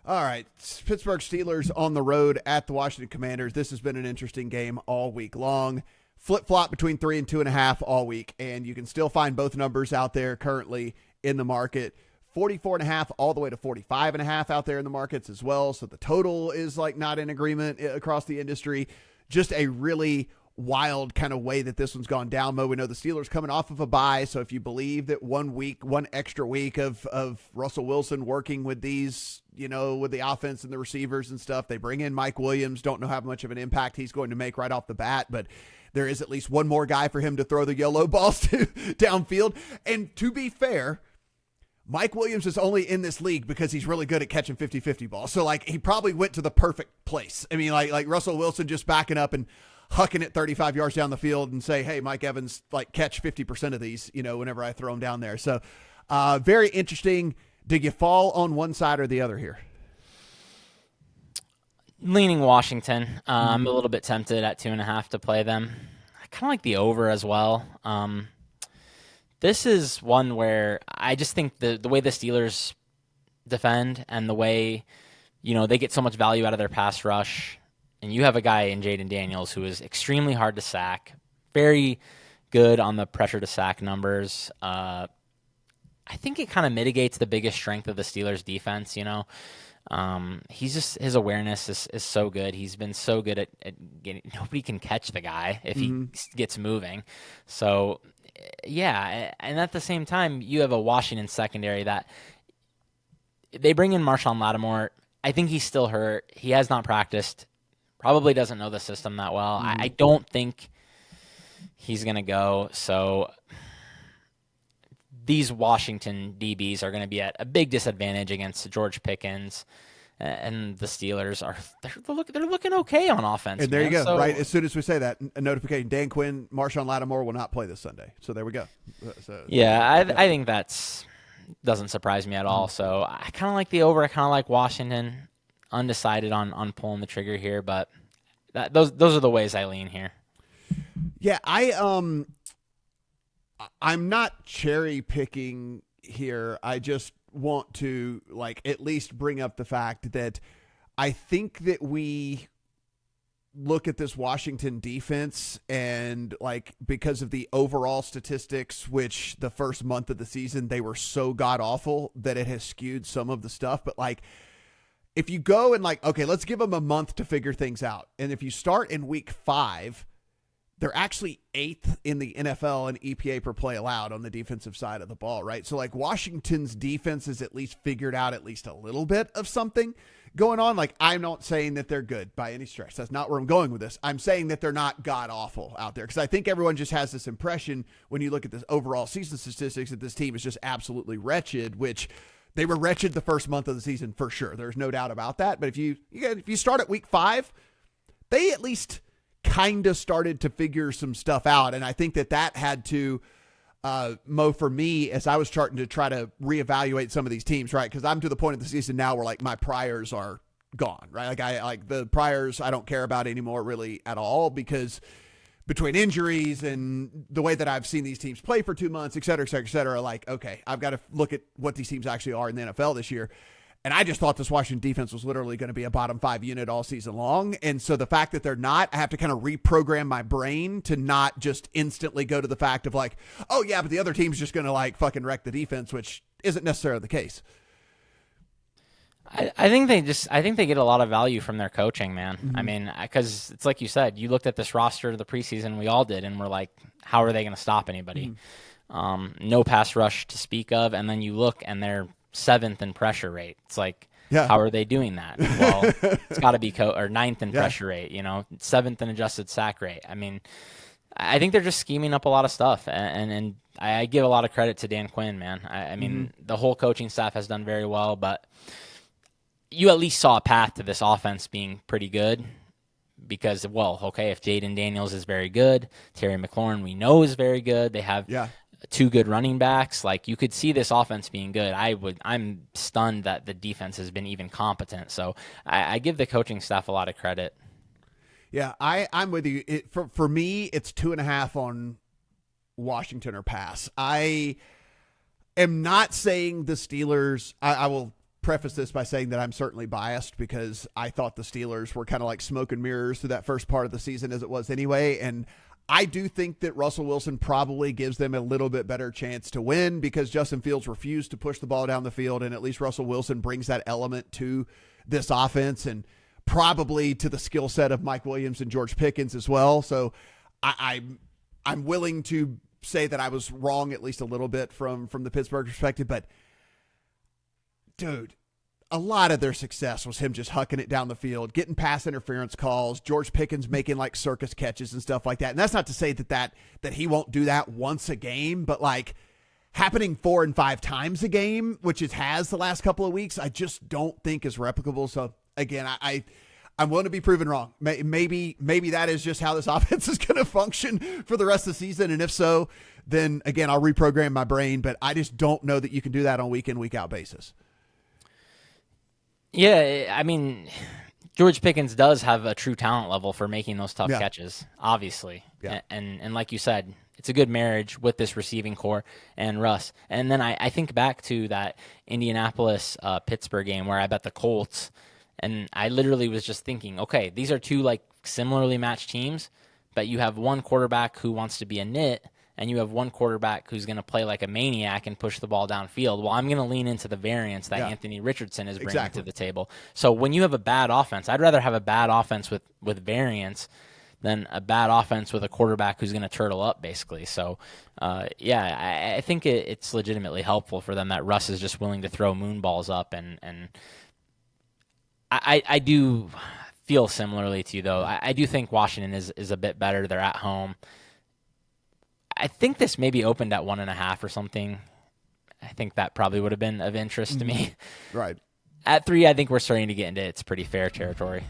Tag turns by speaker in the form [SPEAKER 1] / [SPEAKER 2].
[SPEAKER 1] All right, Pittsburgh Steelers on the road at the Washington Commanders. This has been an interesting game all week long. Flip-flop between 3 and 2.5 all week, and you can still find both numbers out there currently in the market. 44.5 all the way to 45.5 out there in the markets as well. So the total is like not in agreement across the industry. Just a really wild kind of way that this one's gone down, Mo. We know the Steelers coming off of a bye, so if you believe that one extra week of Russell Wilson working with these, with the offense and the receivers and stuff, they bring in Mike Williams. Don't know how much of an impact he's going to make right off the bat, but there is at least one more guy for him to throw the yellow balls to downfield. And to be fair, Mike Williams is only in this league because he's really good at catching 50-50 balls. So he probably went to the perfect place. I mean, like Russell Wilson just backing up and hucking it 35 yards down the field and say, hey, Mike Evans, catch 50% of these, whenever I throw them down there. So very interesting. Did you fall on one side or the other here?
[SPEAKER 2] Leaning Washington. I'm a little bit tempted at 2.5 to play them. I kind of like the over as well. This is one where I just think the way the Steelers defend and the way, they get so much value out of their pass rush. And you have a guy in Jaden Daniels who is extremely hard to sack, very good on the pressure to sack numbers. I think it kind of mitigates the biggest strength of the Steelers defense. His awareness is so good. He's been so good at getting, nobody can catch the guy if he gets moving. So yeah. And at the same time, you have a Washington secondary that they bring in Marshawn Lattimore. I think he's still hurt. He has not practiced. Probably doesn't know the system that well. I don't think he's going to go. So these Washington DBs are going to be at a big disadvantage against George Pickens, and the Steelers they're looking okay on offense.
[SPEAKER 1] And there you go. So, right as soon as we say that, a notification: Dan Quinn, Marshawn Lattimore will not play this Sunday. So there we go.
[SPEAKER 2] I think that's doesn't surprise me at all. So I kind of like the over. I kind of like Washington. Undecided on pulling the trigger here, but those are the ways I lean here.
[SPEAKER 1] Yeah, I'm not cherry picking here. I just want to at least bring up the fact that I think that we look at this Washington defense and because of the overall statistics, which the first month of the season they were so god awful that it has skewed some of the stuff, but if you go and okay, let's give them a month to figure things out. And if you start in week 5, they're actually 8th in the NFL in EPA per play allowed on the defensive side of the ball, right? So Washington's defense is at least figured out at least a little bit of something going on. I'm not saying that they're good by any stretch. That's not where I'm going with this. I'm saying that they're not god awful out there, because I think everyone just has this impression when you look at this overall season statistics that this team is just absolutely wretched, which they were wretched the first month of the season for sure. There's no doubt about that. But if you start at week 5, they at least kind of started to figure some stuff out. And I think that had to, Mo, for me, as I was starting to try to reevaluate some of these teams, right? Because I'm to the point of the season now where my priors are gone, right? I the priors I don't care about anymore really at all, because between injuries and the way that I've seen these teams play for 2 months, et cetera, okay, I've got to look at what these teams actually are in the NFL this year. And I just thought this Washington defense was literally going to be a bottom 5 unit all season long. And so the fact that they're not, I have to kind of reprogram my brain to not just instantly go to the fact of oh yeah, but the other team's just going to fucking wreck the defense, which isn't necessarily the case.
[SPEAKER 2] I think they get a lot of value from their coaching, man. Mm-hmm. I mean, because it's like you said, you looked at this roster of the preseason, we all did, and we're like, how are they going to stop anybody? Mm-hmm. No pass rush to speak of, and then you look and they're 7th in pressure rate. It's how are they doing that? Well, it's got to be or 9th in pressure rate, 7th in adjusted sack rate. I mean, I think they're just scheming up a lot of stuff, and I give a lot of credit to Dan Quinn, man. I mean, the whole coaching staff has done very well, but you at least saw a path to this offense being pretty good because, well, okay, if Jaden Daniels is very good, Terry McLaurin we know is very good. They have 2 good running backs. You could see this offense being good. I'm stunned that the defense has been even competent. So I give the coaching staff a lot of credit.
[SPEAKER 1] Yeah, I'm with you. For me, it's 2.5 on Washington or pass. I am not saying the Steelers, I will preface this by saying that I'm certainly biased because I thought the Steelers were kind of like smoke and mirrors through that first part of the season as it was anyway. And I do think that Russell Wilson probably gives them a little bit better chance to win because Justin Fields refused to push the ball down the field. And at least Russell Wilson brings that element to this offense and probably to the skill set of Mike Williams and George Pickens as well. So I'm willing to say that I was wrong at least a little bit from the Pittsburgh perspective, but dude, a lot of their success was him just hucking it down the field, getting pass interference calls, George Pickens making like circus catches and stuff like that. And that's not to say that he won't do that once a game, but like happening 4 and 5 times a game, which it has the last couple of weeks, I just don't think is replicable. So again, I'm willing to be proven wrong. Maybe that is just how this offense is going to function for the rest of the season. And if so, then again, I'll reprogram my brain, but I just don't know that you can do that on week in, week out basis.
[SPEAKER 2] Yeah, I mean, George Pickens does have a true talent level for making those tough catches, obviously.
[SPEAKER 1] Yeah.
[SPEAKER 2] And like you said, it's a good marriage with this receiving core and Russ. And then I think back to that Indianapolis-Pittsburgh game where I bet the Colts, and I literally was just thinking, okay, these are two like similarly matched teams, but you have one quarterback who wants to be a nit, and you have one quarterback who's going to play like a maniac and push the ball downfield. Well, I'm going to lean into the variance that Anthony Richardson is bringing to the table. So when you have a bad offense, I'd rather have a bad offense with variance than a bad offense with a quarterback who's going to turtle up, basically. So, I think it's legitimately helpful for them that Russ is just willing to throw moon balls up. And I do feel similarly to you, though. I do think Washington is a bit better. They're at home. I think this maybe opened at 1.5 or something. I think that probably would have been of interest to me.
[SPEAKER 1] Right.
[SPEAKER 2] At 3, I think we're starting to get into it's pretty fair territory.